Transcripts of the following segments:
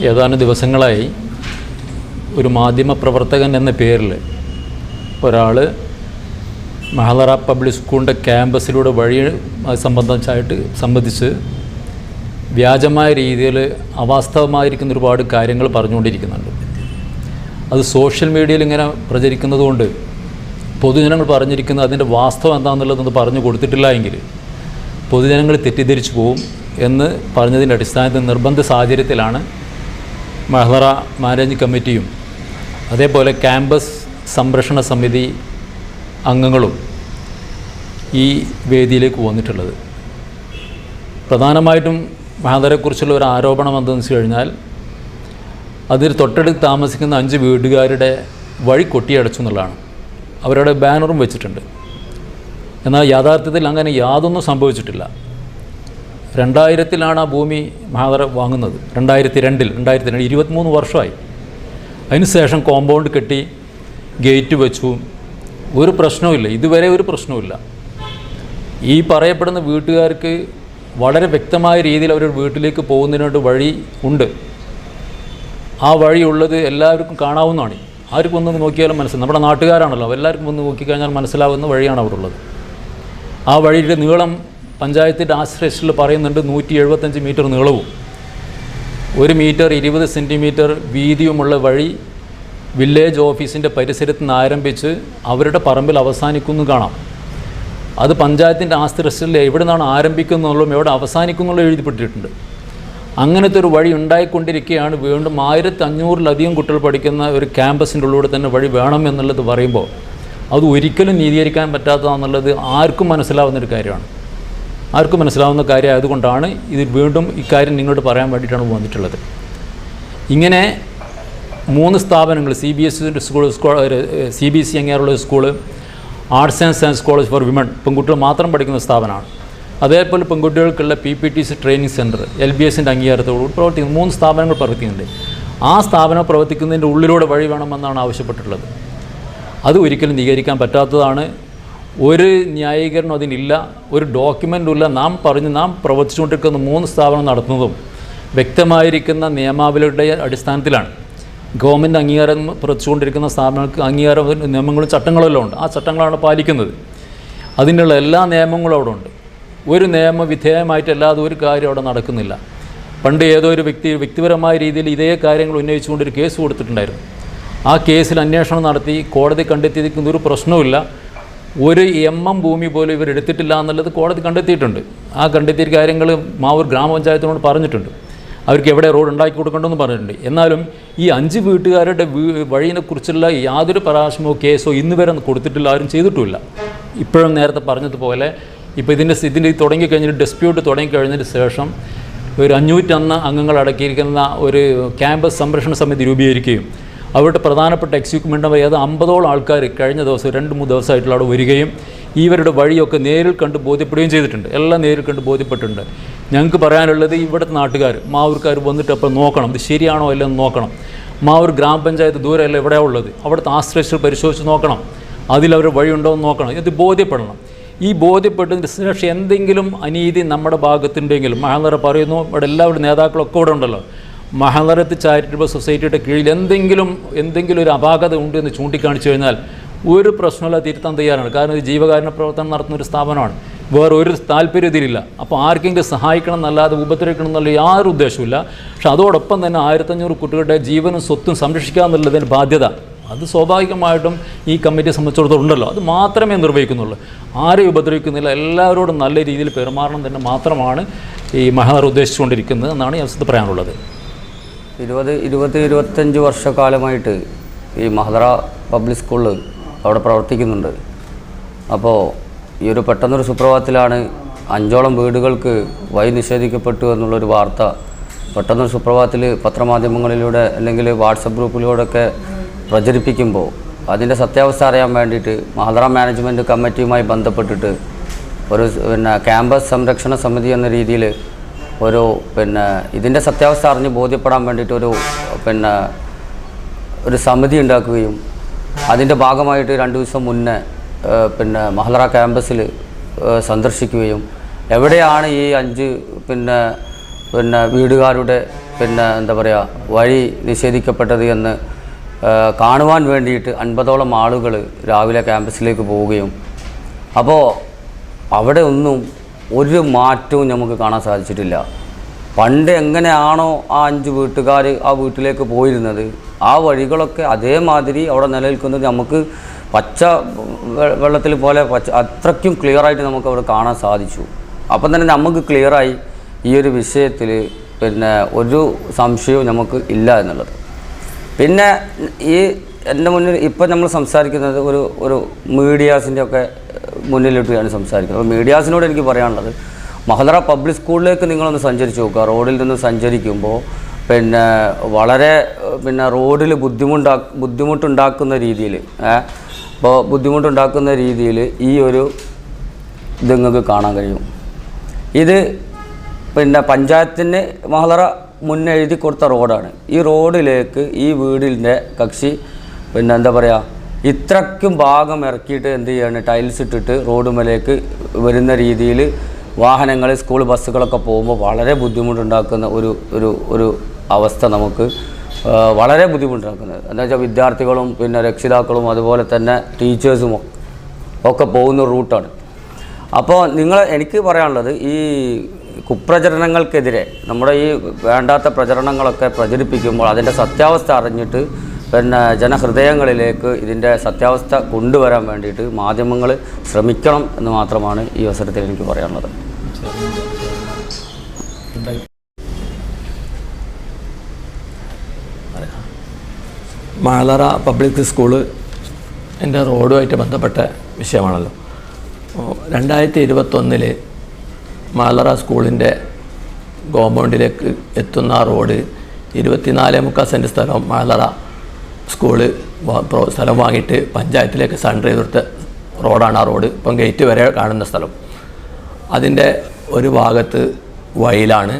ഏതാനും ദിവസങ്ങളായി ഒരു മാധ്യമപ്രവർത്തകൻ എന്ന പേരിൽ ഒരാൾ മഹദറ പബ്ലിക് സ്കൂളിൻ്റെ ക്യാമ്പസിലൂടെ വഴി സംബന്ധിച്ച് വ്യാജമായ രീതിയിൽ അവാസ്തവമായിരിക്കുന്ന ഒരുപാട് കാര്യങ്ങൾ പറഞ്ഞുകൊണ്ടിരിക്കുന്നുണ്ട്. അത് സോഷ്യൽ മീഡിയയിൽ ഇങ്ങനെ പ്രചരിക്കുന്നതുകൊണ്ട് പൊതുജനങ്ങൾ പറഞ്ഞിരിക്കുന്നത് അതിൻ്റെ വാസ്തവം എന്താണെന്നുള്ളതൊന്ന് പറഞ്ഞു കൊടുത്തിട്ടില്ല എങ്കിൽ പൊതുജനങ്ങൾ തെറ്റിദ്ധരിച്ചു പോവും എന്ന് പറഞ്ഞതിൻ്റെ അടിസ്ഥാനത്തിൽ നിർബന്ധ സാഹചര്യത്തിലാണ് മഹദറ മാനേജിംഗ് കമ്മിറ്റിയും അതേപോലെ ക്യാമ്പസ് സംരക്ഷണ സമിതി അംഗങ്ങളും ഈ വേദിയിലേക്ക് വന്നിട്ടുള്ളത്. പ്രധാനമായിട്ടും മഹദറയെക്കുറിച്ചുള്ള ഒരു ആരോപണം എന്തെന്ന് വെച്ച് കഴിഞ്ഞാൽ അതിൽ തൊട്ടടുത്ത് താമസിക്കുന്ന 5 വീടുകാരുടെ വഴി കൊട്ടിയടച്ചു എന്നുള്ളതാണ്. അവരുടെ ബാനറും വെച്ചിട്ടുണ്ട്. എന്നാൽ യാഥാർത്ഥ്യത്തിൽ അങ്ങനെ യാതൊന്നും സംഭവിച്ചിട്ടില്ല. 2000-ലാണ് ആ ഭൂമി മഹദറ വാങ്ങുന്നത്. 2002 23 വർഷമായി. അതിനുശേഷം കോമ്പൗണ്ട് കെട്ടി ഗേറ്റ് വെച്ചു. ഒരു പ്രശ്നവുമില്ല, ഇതുവരെ ഒരു പ്രശ്നവുമില്ല. ഈ പറയപ്പെടുന്ന വീട്ടുകാർക്ക് വളരെ വ്യക്തമായ രീതിയിൽ അവരുടെ വീട്ടിലേക്ക് പോകുന്നതിനായിട്ട് വഴി ഉണ്ട്. ആ വഴിയുള്ളത് എല്ലാവർക്കും കാണാവുന്നതാണ്. ആർക്കും ഒന്ന് നോക്കിയാലും മനസ്സിലാവും. നമ്മുടെ നാട്ടുകാരാണല്ലോ, എല്ലാവർക്കും ഒന്ന് നോക്കിക്കഴിഞ്ഞാൽ മനസ്സിലാവുന്ന വഴിയാണ് അവിടെ ഉള്ളത്. ആ വഴിയുടെ നീളം പഞ്ചായത്തിൻ്റെ ആശ്രയത്തിൽ പറയുന്നുണ്ട് 175 മീറ്റർ നീളവും 1 മീറ്റർ 20 സെൻറ്റിമീറ്റർ വീതിയുമുള്ള വഴി വില്ലേജ് ഓഫീസിൻ്റെ പരിസരത്ത് നിന്ന് ആരംഭിച്ച് അവരുടെ പറമ്പിൽ അവസാനിക്കുന്നു കാണാം. അത് പഞ്ചായത്തിൻ്റെ ആശ്രയത്തിൽ എവിടെ നിന്നാണ് ആരംഭിക്കുന്നുള്ളതും എവിടെ അവസാനിക്കുന്നുള്ള എഴുതിപ്പെട്ടിട്ടുണ്ട്. അങ്ങനത്തെ ഒരു വഴി ഉണ്ടായിക്കൊണ്ടിരിക്കുകയാണ്. വീണ്ടും 1500-ലധികം കുട്ടികൾ പഠിക്കുന്ന ഒരു ക്യാമ്പസിൻ്റെ ഉള്ളിലൂടെ തന്നെ വഴി വേണം എന്നുള്ളത് പറയുമ്പോൾ അത് ഒരിക്കലും നീതീകരിക്കാൻ പറ്റാത്തതാണെന്നുള്ളത് ആർക്കും മനസ്സിലാവുന്നൊരു കാര്യമാണ്. ആർക്കും മനസ്സിലാവുന്ന കാര്യമായതുകൊണ്ടാണ് ഇത് വീണ്ടും ഇക്കാര്യം നിങ്ങളോട് പറയാൻ വേണ്ടിയിട്ടാണ് വന്നിട്ടുള്ളത്. ഇങ്ങനെ 3 സ്ഥാപനങ്ങൾ CBSE സ്കൂൾ, CBSE അംഗീകാരമുള്ള school, arts and science college four women, പെൺകുട്ടികൾ മാത്രം പഠിക്കുന്ന സ്ഥാപനമാണ്. അതേപോലെ പെൺകുട്ടികൾക്കുള്ള PPTC ട്രെയിനിങ് സെൻറ്റർ LBSൻ്റെ അംഗീകാരത്തോടുകൂടി പ്രവർത്തിക്കുന്ന 3 സ്ഥാപനങ്ങൾ പ്രവർത്തിക്കുന്നുണ്ട്. ആ സ്ഥാപനം പ്രവർത്തിക്കുന്നതിൻ്റെ ഉള്ളിലൂടെ വഴി വേണമെന്നാണ് ആവശ്യപ്പെട്ടിട്ടുള്ളത്. അത് ഒരിക്കലും നീതീകരിക്കാൻ പറ്റാത്തതാണ്. ഒരു ന്യായീകരണം അതിനില്ല, ഒരു ഡോക്യുമെൻറ്റും ഇല്ല. നാം പ്രവർത്തിച്ചുകൊണ്ടിരിക്കുന്ന 3 സ്ഥാപനം നടത്തുന്നതും വ്യക്തമായിരിക്കുന്ന നിയമാവലിയുടെ അടിസ്ഥാനത്തിലാണ്. ഗവൺമെൻറ് അംഗീകാരം പ്രവർത്തിച്ചുകൊണ്ടിരിക്കുന്ന സ്ഥാപനങ്ങൾക്ക് അംഗീകാരം നിയമങ്ങളും ചട്ടങ്ങളെല്ലാം ഉണ്ട്. ആ ചട്ടങ്ങളാണ് പാലിക്കുന്നത്. അതിനുള്ള എല്ലാ നിയമങ്ങളും അവിടെ ഉണ്ട്. ഒരു നിയമവിധേയമായിട്ടല്ലാതെ ഒരു കാര്യം അവിടെ നടക്കുന്നില്ല. പണ്ട് ഏതോ ഒരു വ്യക്തിപരമായ രീതിയിൽ ഇതേ കാര്യങ്ങൾ ഉന്നയിച്ചുകൊണ്ടൊരു കേസ് കൊടുത്തിട്ടുണ്ടായിരുന്നു. ആ കേസിൽ അന്വേഷണം നടത്തി കോടതി കണ്ടെത്തിയിരിക്കുന്ന ഒരു പ്രശ്നവുമില്ല. 1 mm ഭൂമി പോലും ഇവരെടുത്തിട്ടില്ല എന്നുള്ളത് കോടതി കണ്ടെത്തിയിട്ടുണ്ട്. ആ കണ്ടെത്തിയ കാര്യങ്ങൾ മാവൂർ ഗ്രാമപഞ്ചായത്തിനോട് പറഞ്ഞിട്ടുണ്ട്. അവർക്ക് എവിടെ റോഡ് ഉണ്ടാക്കി കൊടുക്കണമെന്ന് പറഞ്ഞിട്ടുണ്ട്. എന്നാലും ഈ 5 വീട്ടുകാരുടെ വഴിയെക്കുറിച്ചുള്ള യാതൊരു പരാമർശമോ കേസോ ഇന്ന് വരെ കൊടുത്തിട്ടില്ല, ആരും ചെയ്തിട്ടുമില്ല. ഇപ്പോഴും നേരത്തെ പറഞ്ഞതുപോലെ ഇപ്പോൾ ഇതിൻ്റെ തുടങ്ങിക്കഴിഞ്ഞിട്ട് ഡിസ്പ്യൂട്ട് തുടങ്ങിക്കഴിഞ്ഞതിന് ശേഷം ഒരു 501 അംഗങ്ങൾ അടക്കിയിരിക്കുന്ന ഒരു ക്യാമ്പസ് സംരക്ഷണ സമിതി രൂപീകരിക്കുകയും അവരുടെ പ്രധാനപ്പെട്ട എക്സിക്യൂട്ടീവ് ഏത് 50ഓളം ആൾക്കാർ കഴിഞ്ഞ ദിവസം 2-3 ദിവസമായിട്ടുള്ള അവിടെ വരികയും ഇവരുടെ വഴിയൊക്കെ നേരിൽ കണ്ട് ബോധ്യപ്പെടുകയും ചെയ്തിട്ടുണ്ട്. എല്ലാം നേരിൽ കണ്ട് ബോധ്യപ്പെട്ടിട്ടുണ്ട്. ഞങ്ങൾക്ക് പറയാനുള്ളത് ഇവിടുത്തെ നാട്ടുകാർ മാവൂർക്കാർ വന്നിട്ട് അപ്പോൾ നോക്കണം, ഇത് ശരിയാണോ അല്ലെന്ന് നോക്കണം. മാവൂർ ഗ്രാമപഞ്ചായത്ത് ദൂരമല്ല എവിടെയാണ് ഉള്ളത്, അവിടുത്തെ ആശ്രയിച്ച് പരിശോധിച്ച് നോക്കണം. അതിലവർ വഴിയുണ്ടോ എന്ന് നോക്കണം. ഇത് ബോധ്യപ്പെടണം. ഈ ബോധ്യപ്പെട്ടതിന് ശേഷം എന്തെങ്കിലും അനീതി നമ്മുടെ ഭാഗത്തുണ്ടെങ്കിലും മഹദറ പറയുന്നു, ഇവിടെ എല്ലാവരുടെ നേതാക്കളൊക്കെ ഇവിടെ ഉണ്ടല്ലോ, മഹദറത്ത് ചാരിറ്റബിൾ സൊസൈറ്റിയുടെ കീഴിൽ എന്തെങ്കിലും ഒരു അപാകത ഉണ്ടെന്ന് ചൂണ്ടിക്കാണിച്ചു കഴിഞ്ഞാൽ ഒരു പ്രശ്നമില്ല, തിരുത്താൻ തയ്യാറാണ്. കാരണം ഇത് ജീവകാരുണ്യ പ്രവർത്തനം നടത്തുന്ന ഒരു സ്ഥാപനമാണ്. വേറെ ഒരു താല്പര്യം ഇതിലില്ല. അപ്പോൾ ആർക്കെങ്കിലും സഹായിക്കണം എന്നല്ലാതെ ഉപദ്രവിക്കണം എന്നുള്ള യാതൊരു ഉദ്ദേശമില്ല. പക്ഷെ അതോടൊപ്പം തന്നെ 1500 കുട്ടികളുടെ ജീവനും സ്വത്തും സംരക്ഷിക്കുക എന്നുള്ളതിൻ്റെ ബാധ്യത അത് സ്വാഭാവികമായിട്ടും ഈ കമ്മിറ്റിയെ സംബന്ധിച്ചിടത്തോളം ഉണ്ടല്ലോ. അത് മാത്രമേ നിർവഹിക്കുന്നുള്ളൂ. ആരെയും ഉപദ്രവിക്കുന്നില്ല. എല്ലാവരോടും നല്ല രീതിയിൽ പെരുമാറണം തന്നെ മാത്രമാണ് ഈ മഹദറ ഉദ്ദേശിച്ചുകൊണ്ടിരിക്കുന്നത് എന്നാണ് ഈ അവസരത്തിൽ പറയാനുള്ളത്. 20-25 വർഷക്കാലമായിട്ട് ഈ മഹദറ പബ്ലിക് സ്കൂളിൽ അവിടെ പ്രവർത്തിക്കുന്നുണ്ട്. അപ്പോൾ ഈ ഒരു പെട്ടെന്നൊരു സുപ്രഭാതത്തിലാണ് 5ഓളം വീടുകൾക്ക് വഴി നിഷേധിക്കപ്പെട്ടു എന്നുള്ളൊരു വാർത്ത പെട്ടെന്നൊരു സുപ്രഭാതത്തിൽ പത്രമാധ്യമങ്ങളിലൂടെ അല്ലെങ്കിൽ വാട്സപ്പ് ഗ്രൂപ്പിലൂടെയൊക്കെ പ്രചരിപ്പിക്കുമ്പോൾ അതിൻ്റെ സത്യാവസ്ഥ അറിയാൻ വേണ്ടിയിട്ട് മഹദറ മാനേജ്മെൻറ്റ് കമ്മിറ്റിയുമായി ബന്ധപ്പെട്ടിട്ട് ഒരു ക്യാമ്പസ് സംരക്ഷണ സമിതി എന്ന രീതിയിൽ ഇതിൻ്റെ സത്യാവസ്ഥ അറിഞ്ഞ് ബോധ്യപ്പെടാൻ വേണ്ടിയിട്ട് ഒരു സമിതി ഉണ്ടാക്കുകയും അതിൻ്റെ ഭാഗമായിട്ട് 2 ദിവസം മുന്നേ മഹദറ ക്യാമ്പസിൽ സന്ദർശിക്കുകയും എവിടെയാണ് ഈ 5 വീടുകാരുടെ എന്താ പറയുക വഴി നിഷേധിക്കപ്പെട്ടത് എന്ന് കാണുവാൻ വേണ്ടിയിട്ട് 50ഓളം ആളുകൾ രാവിലെ ക്യാമ്പസിലേക്ക് പോവുകയും അപ്പോൾ അവിടെ ഒന്നും ഒരു മാറ്റവും നമുക്ക് കാണാൻ സാധിച്ചിട്ടില്ല. പണ്ട് എങ്ങനെയാണോ ആ 5 വീട്ടുകാർ ആ വീട്ടിലേക്ക് പോയിരുന്നത് ആ വഴികളൊക്കെ അതേമാതിരി അവിടെ നിലനിൽക്കുന്നത് നമുക്ക് പച്ച വെള്ളത്തിൽ പോലെ അത്രയ്ക്കും ക്ലിയറായിട്ട് നമുക്ക് അവിടെ കാണാൻ സാധിച്ചു. അപ്പം തന്നെ നമുക്ക് ക്ലിയറായി ഈ ഒരു വിഷയത്തിൽ ഒരു സംശയവും നമുക്ക് ഇല്ല എന്നുള്ളത്. പിന്നെ ഈ എൻ്റെ മുന്നിൽ ഇപ്പം നമ്മൾ സംസാരിക്കുന്നത് ഒരു മീഡിയാസിൻ്റെ ഒക്കെ മുന്നിലിട്ടാണ് സംസാരിക്കുന്നത്. അപ്പോൾ മീഡിയാസിനോട് എനിക്ക് പറയാനുള്ളത്, മഹദറ പബ്ലിക് സ്കൂളിലേക്ക് നിങ്ങളൊന്ന് സഞ്ചരിച്ച് നോക്കുക. റോഡിൽ നിന്ന് സഞ്ചരിക്കുമ്പോൾ വളരെ റോഡിൽ ബുദ്ധിമുട്ടുണ്ടാക്കുന്ന രീതിയിൽ ബുദ്ധിമുട്ടുണ്ടാക്കുന്ന രീതിയിൽ ഈ ഒരു ഇത് നിങ്ങൾക്ക് കാണാൻ കഴിയും. ഇത് പഞ്ചായത്തിന് മഹദറ മുന്നേ എഴുതി കൊടുത്ത റോഡാണ്. ഈ റോഡിലേക്ക് ഈ വീടിൻ്റെ കക്ഷി എന്താ പറയുക ഇത്രയ്ക്കും ഭാഗം ഇറക്കിയിട്ട് എന്ത് ചെയ്യാണ്, ടൈൽസ് ഇട്ടിട്ട് റോഡ് മേലേക്ക് വരുന്ന രീതിയിൽ വാഹനങ്ങൾ സ്കൂൾ ബസ്സുകളൊക്കെ പോകുമ്പോൾ വളരെ ബുദ്ധിമുട്ടുണ്ടാക്കുന്ന ഒരു അവസ്ഥ നമുക്ക് വളരെ ബുദ്ധിമുട്ടുണ്ടാക്കുന്നത്. എന്താ വെച്ചാൽ വിദ്യാർത്ഥികളും രക്ഷിതാക്കളും അതുപോലെ തന്നെ ടീച്ചേഴ്സും ഒക്കെ പോകുന്ന റൂട്ടാണ്. അപ്പോൾ എനിക്ക് പറയാനുള്ളത്, ഈ കുപ്രചരണങ്ങൾക്കെതിരെ നമ്മുടെ ഈ വേണ്ടാത്ത പ്രചരണങ്ങളൊക്കെ പ്രചരിപ്പിക്കുമ്പോൾ അതിൻ്റെ സത്യാവസ്ഥ അറിഞ്ഞിട്ട് ജനഹൃദയങ്ങളിലേക്ക് ഇതിൻ്റെ സത്യാവസ്ഥ കൊണ്ടുവരാൻ വേണ്ടിയിട്ട് മാധ്യമങ്ങൾ ശ്രമിക്കണം എന്ന് മാത്രമാണ് ഈ അവസരത്തിൽ എനിക്ക് പറയാനുള്ളത്. മഹദറ പബ്ലിക് സ്കൂള് എൻ്റെ റോഡുമായിട്ട് ബന്ധപ്പെട്ട വിഷയമാണല്ലോ. 2021 മഹദറ സ്കൂളിൻ്റെ കോമ്പൗണ്ടിലേക്ക് എത്തുന്ന റോഡ് 24.3 സെൻറ്റ് സ്ഥലം മഹദറ സ്കൂള് സ്ഥലം വാങ്ങിയിട്ട് പഞ്ചായത്തിലേക്ക് സറണ്ടർ ചെയ്ത് കൊടുത്ത റോഡാണ് ആ റോഡ്. ഇപ്പം ഗേറ്റ് വരെ കാണുന്ന സ്ഥലം. അതിൻ്റെ ഒരു ഭാഗത്ത് വയലാണ്,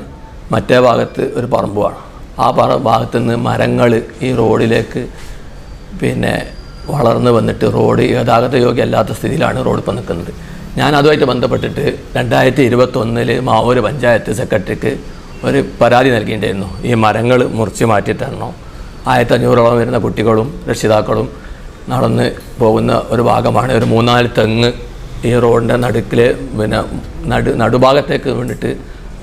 മറ്റേ ഭാഗത്ത് ഒരു പറമ്പുമാണ്. ആ ഭാഗത്തു നിന്ന് മരങ്ങൾ ഈ റോഡിലേക്ക് വളർന്നു വന്നിട്ട് റോഡ് ഗതാഗത യോഗ്യമല്ലാത്ത സ്ഥിതിയിലാണ് റോഡ് ഇപ്പോൾ നിൽക്കുന്നത്. ഞാൻ അതുമായിട്ട് ബന്ധപ്പെട്ടിട്ട് 2021 മാവൂർ പഞ്ചായത്ത് സെക്രട്ടറിക്ക് ഒരു പരാതി നൽകിയിട്ടുണ്ടായിരുന്നു. ഈ മരങ്ങൾ മുറിച്ച് മാറ്റിയിട്ടാണോ 1500ഓളം വരുന്ന കുട്ടികളും രക്ഷിതാക്കളും നടന്ന് പോകുന്ന ഒരു ഭാഗമാണ്. ഒരു 3-4 തെങ്ങ് ഈ റോഡിൻ്റെ നടുക്കിൽ നടുഭാഗത്തേക്ക് വീണിട്ട്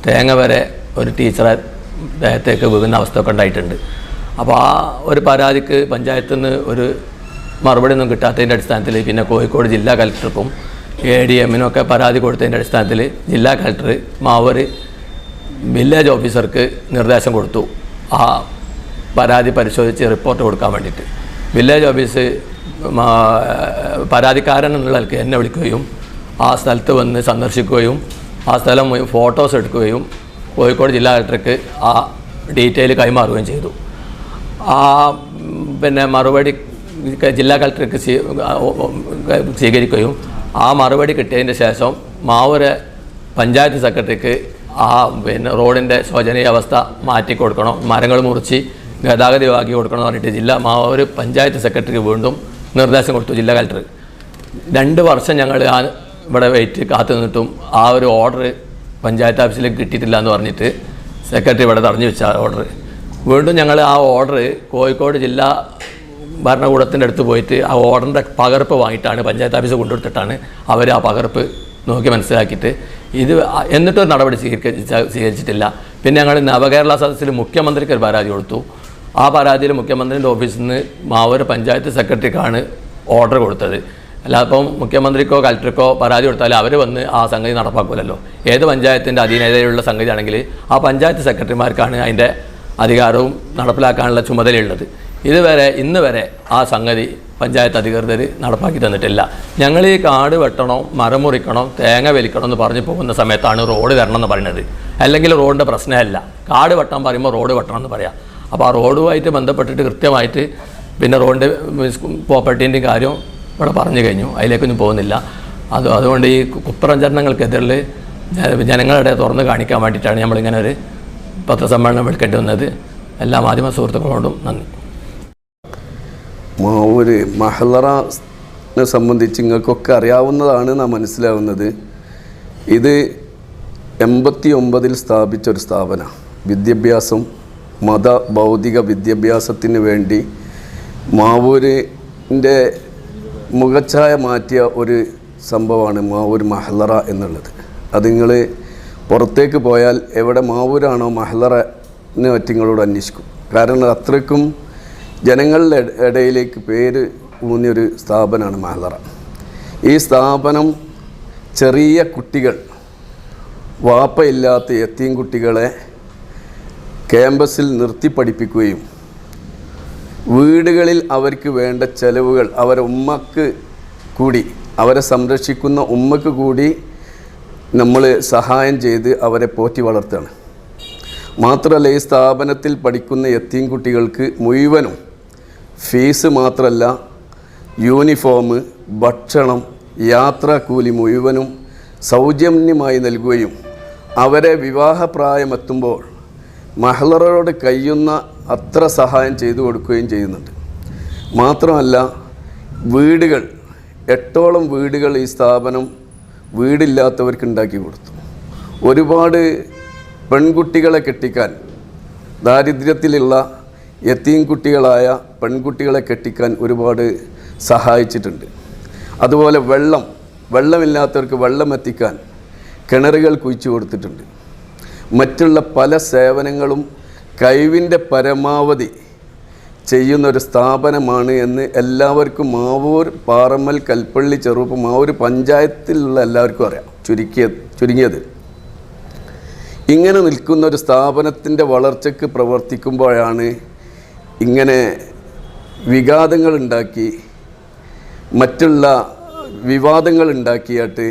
തേങ്ങ വരെ ഒരു ടീച്ചറെ ദേഹത്തേക്ക് വീഴുന്ന അവസ്ഥയൊക്കെ ഉണ്ടായിട്ടുണ്ട്. അപ്പോൾ ആ ഒരു പരാതിക്ക് പഞ്ചായത്തിൽ നിന്ന് ഒരു മറുപടി ഒന്നും കിട്ടാത്തതിൻ്റെ അടിസ്ഥാനത്തിൽ പിന്നെ കോഴിക്കോട് ജില്ലാ കളക്ടർക്കും ADM-നും ഒക്കെ പരാതി കൊടുത്തതിൻ്റെ അടിസ്ഥാനത്തിൽ ജില്ലാ കളക്ടർ മാവൂർ വില്ലേജ് ഓഫീസർക്ക് നിർദ്ദേശം കൊടുത്തു ആ പരാതി പരിശോധിച്ച് റിപ്പോർട്ട് കൊടുക്കാൻ വേണ്ടിയിട്ട്. വില്ലേജ് ഓഫീസ് പരാതിക്കാരൻ എന്നുള്ളവർക്ക് എന്നെ വിളിക്കുകയും ആ സ്ഥലത്ത് വന്ന് സന്ദർശിക്കുകയും ആ സ്ഥലം ഫോട്ടോസ് എടുക്കുകയും കോഴിക്കോട് ജില്ലാ കളക്ടർക്ക് ആ ഡീറ്റെയിൽ കൈമാറുകയും ചെയ്തു. ആ മറുപടി ജില്ലാ കളക്ടർക്ക് സ്വീകരിക്കുകയും ആ മറുപടി കിട്ടിയതിൻ്റെ ശേഷം മാവൂർ പഞ്ചായത്ത് സെക്രട്ടറിക്ക് ആ റോഡിൻ്റെ ശോചനീയാവസ്ഥ മാറ്റി കൊടുക്കണം, മരങ്ങൾ മുറിച്ച് ഗതാഗതമാക്കി കൊടുക്കണം എന്ന് പറഞ്ഞിട്ട് മാവൂർ പഞ്ചായത്ത് സെക്രട്ടറിക്ക് വീണ്ടും നിർദ്ദേശം കൊടുത്തു ജില്ലാ കളക്ടർ. 2 വർഷം ഞങ്ങൾ ഇവിടെ കാത്തു നിന്നിട്ടും ആ ഒരു ഓർഡർ പഞ്ചായത്ത് ഓഫീസിലേക്ക് കിട്ടിയിട്ടില്ല എന്ന് പറഞ്ഞിട്ട് സെക്രട്ടറി ഇവിടെ തടഞ്ഞു വെച്ച ഓർഡർ. വീണ്ടും ഞങ്ങൾ ആ ഓർഡർ കോഴിക്കോട് ജില്ലാ ഭരണകൂടത്തിൻ്റെ അടുത്ത് പോയിട്ട് ആ ഓർഡറിൻ്റെ പകർപ്പ് വാങ്ങിയിട്ടാണ് പഞ്ചായത്ത് ഓഫീസ് കൊണ്ടുകൊടുത്തിട്ടാണ് അവർ ആ പകർപ്പ് നോക്കി മനസ്സിലാക്കിയിട്ട് ഇത് എന്നിട്ടൊരു നടപടി സ്വീകരിച്ചിട്ടില്ല. പിന്നെ ഞങ്ങൾ നവകേരള സദസ്സിൽ മുഖ്യമന്ത്രിക്ക് ഒരു പരാതി കൊടുത്തു. ആ പരാതിയിൽ മുഖ്യമന്ത്രിൻ്റെ ഓഫീസിൽ നിന്ന് മാവൂർ പഞ്ചായത്ത് സെക്രട്ടറിക്കാണ് ഓർഡർ കൊടുത്തത്. അല്ലാപ്പം മുഖ്യമന്ത്രിക്കോ കളക്ടർക്കോ പരാതി കൊടുത്താൽ അവർ വന്ന് ആ സംഗതി നടപ്പാക്കില്ലല്ലോ. ഏത് പഞ്ചായത്തിൻ്റെ അധീനതയിലുള്ള സംഗതി ആണെങ്കിൽ ആ പഞ്ചായത്ത് സെക്രട്ടറിമാർക്കാണ് അതിൻ്റെ അധികാരവും നടപ്പിലാക്കാനുള്ള ചുമതലയുള്ളത്. ഇന്ന് വരെ ആ സംഗതി പഞ്ചായത്ത് അധികൃതർ നടപ്പാക്കി തന്നിട്ടില്ല. ഞങ്ങൾ ഈ കാട് വെട്ടണം, മരം മുറിക്കണം, തേങ്ങ വലിക്കണം എന്ന് പറഞ്ഞു പോകുന്ന സമയത്താണ് റോഡ് തരണം എന്ന് പറയുന്നത്. അല്ലെങ്കിൽ റോഡിൻ്റെ പ്രശ്നമല്ല, കാട് വെട്ടാൻ പറയുമ്പോൾ റോഡ് വെട്ടണം എന്ന് പറയാം. അപ്പോൾ ആ റോഡുമായിട്ട് ബന്ധപ്പെട്ടിട്ട് കൃത്യമായിട്ട് പിന്നെ റോഡിൻ്റെ പ്രോപ്പർട്ടീൻ്റെയും കാര്യം ഇവിടെ പറഞ്ഞു കഴിഞ്ഞു, അതിലേക്കൊന്നും പോകുന്നില്ല. അതുകൊണ്ട് ഈ കുപ്രചരണങ്ങൾക്കെതിരിൽ ജനങ്ങളുടെ തുറന്ന് കാണിക്കാൻ വേണ്ടിയിട്ടാണ് നമ്മളിങ്ങനെ ഒരു പത്രസമ്മേളനം വിളിക്കേണ്ടി വന്നത്. എല്ലാ മാധ്യമ സുഹൃത്തുക്കളോടും നന്ദി. മാവൂര് മഹദറനെ സംബന്ധിച്ച് നിങ്ങൾക്കൊക്കെ അറിയാവുന്നതാണ് നാം മനസ്സിലാവുന്നത്. ഇത് 89 സ്ഥാപിച്ച ഒരു സ്ഥാപനം. വിദ്യാഭ്യാസം, മത ഭൗതിക വിദ്യാഭ്യാസത്തിന് വേണ്ടി മാവൂരിൻ്റെ മുഖച്ഛായ മാറ്റിയ ഒരു സംഭവമാണ് മാവൂർ മഹ്ലറ എന്നുള്ളത്. അത് നിങ്ങൾ പുറത്തേക്ക് പോയാൽ എവിടെ മാവൂരാണോ മഹ്ലറനെ പറ്റി നിങ്ങളോട് അന്വേഷിക്കും. കാരണം അത്രയ്ക്കും ജനങ്ങളുടെ ഇടയിലേക്ക് പേര് ഊന്നിയൊരു സ്ഥാപനമാണ് മഹ്ലറ. ഈ സ്ഥാപനം ചെറിയ കുട്ടികൾ, വാപ്പയില്ലാത്ത യത്തീം കുട്ടികളെ ക്യാമ്പസിൽ നിർത്തി പഠിപ്പിക്കുകയും വീടുകളിൽ അവർക്ക് വേണ്ട ചെലവുകൾ അവരെ ഉമ്മക്ക് കൂടി, അവരെ സംരക്ഷിക്കുന്ന ഉമ്മക്ക് കൂടി നമ്മൾ സഹായം ചെയ്ത് അവരെ പോറ്റി വളർത്തുകയാണ്. മാത്രമല്ല, ഈ സ്ഥാപനത്തിൽ പഠിക്കുന്ന യത്തീം കുട്ടികൾക്ക് മുഴുവനും ഫീസ് മാത്രമല്ല, യൂണിഫോം, ഭക്ഷണം, യാത്രാക്കൂലി മുഴുവനും സൗജന്യമായി നൽകുകയും അവരെ വിവാഹപ്രായമെത്തുമ്പോൾ മഹ്ലറയോട് കഴിയുന്ന അത്ര സഹായം ചെയ്തു കൊടുക്കുകയും ചെയ്യുന്നുണ്ട്. മാത്രമല്ല, വീടുകൾ 8ഓളം വീടുകൾ ഈ സ്ഥാപനം വീടില്ലാത്തവർക്ക് ഉണ്ടാക്കി കൊടുത്തു. ഒരുപാട് പെൺകുട്ടികളെ കെട്ടിക്കാൻ, ദാരിദ്ര്യത്തിലുള്ള യത്തീം കുട്ടികളായ പെൺകുട്ടികളെ കെട്ടിക്കാൻ ഒരുപാട് സഹായിച്ചിട്ടുണ്ട്. അതുപോലെ വെള്ളമില്ലാത്തവർക്ക് വെള്ളം എത്തിക്കാൻ കിണറുകൾ കുഴിച്ചു കൊടുത്തിട്ടുണ്ട്. മറ്റുള്ള പല സേവനങ്ങളും കഴിവിൻ്റെ പരമാവധി ചെയ്യുന്നൊരു സ്ഥാപനമാണ് എന്ന് എല്ലാവർക്കും മാവൂർ, പാറമ്മൽ, കൽപ്പള്ളി, ചെറുപ്പ്, മാവൂർ പഞ്ചായത്തിലുള്ള എല്ലാവർക്കും അറിയാം. ചുരുങ്ങിയത് ഇങ്ങനെ നിൽക്കുന്ന ഒരു സ്ഥാപനത്തിൻ്റെ വളർച്ചയ്ക്ക് പ്രവർത്തിക്കുമ്പോഴാണ് ഇങ്ങനെ വിഘാതങ്ങളുണ്ടാക്കി, മറ്റുള്ള വിവാദങ്ങളുണ്ടാക്കിയിട്ട്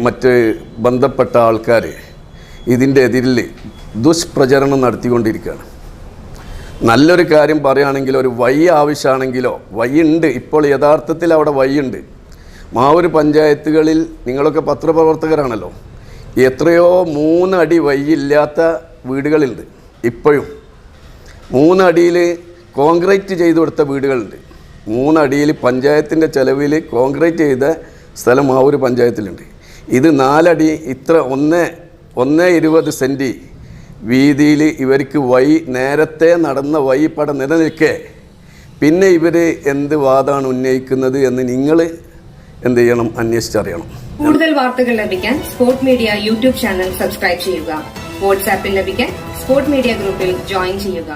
മറ്റ് ബന്ധപ്പെട്ട ആൾക്കാർ ഇതിൻ്റെ എതിരിൽ ദുഷ്പ്രചരണം നടത്തിക്കൊണ്ടിരിക്കുകയാണ്. നല്ലൊരു കാര്യം പറയുകയാണെങ്കിൽ, ഒരു വഴി ആവശ്യമാണെങ്കിലോ, വഴിയുണ്ട്, ഇപ്പോൾ യഥാർത്ഥത്തിൽ അവിടെ വഴിയുണ്ട്. മാവൂർ പഞ്ചായത്തുകളിൽ നിങ്ങളൊക്കെ പത്രപ്രവർത്തകരാണല്ലോ, എത്രയോ 3 അടി വഴിയില്ലാത്ത വീടുകളുണ്ട്. ഇപ്പോഴും 3 അടിയിൽ കോൺക്രീറ്റ് ചെയ്തു കൊടുത്ത വീടുകളുണ്ട്. 3 അടിയിൽ പഞ്ചായത്തിൻ്റെ ചെലവിൽ കോൺക്രീറ്റ് ചെയ്ത സ്ഥലം മാവൂർ പഞ്ചായത്തിലുണ്ട്. ഇത് 4 അടി, ഇത്ര 1.20 സെൻറ്റ് വീതിയിൽ ഇവർക്ക് നേരത്തെ നടന്ന വഴിപ്പട നിലനിൽക്കെ പിന്നെ ഇവർ എന്ത് വാദമാണ് ഉന്നയിക്കുന്നത് എന്ന് നിങ്ങൾ എന്ത് ചെയ്യണം, അന്വേഷിച്ചറിയണം. കൂടുതൽ വാർത്തകൾ ലഭിക്കാൻ sport media YouTube channel subscribe ചെയ്യുക. വാട്സാപ്പിൽ ലഭിക്കാൻ സ്പോർട് മീഡിയ ഗ്രൂപ്പിൽ ജോയിൻ ചെയ്യുക.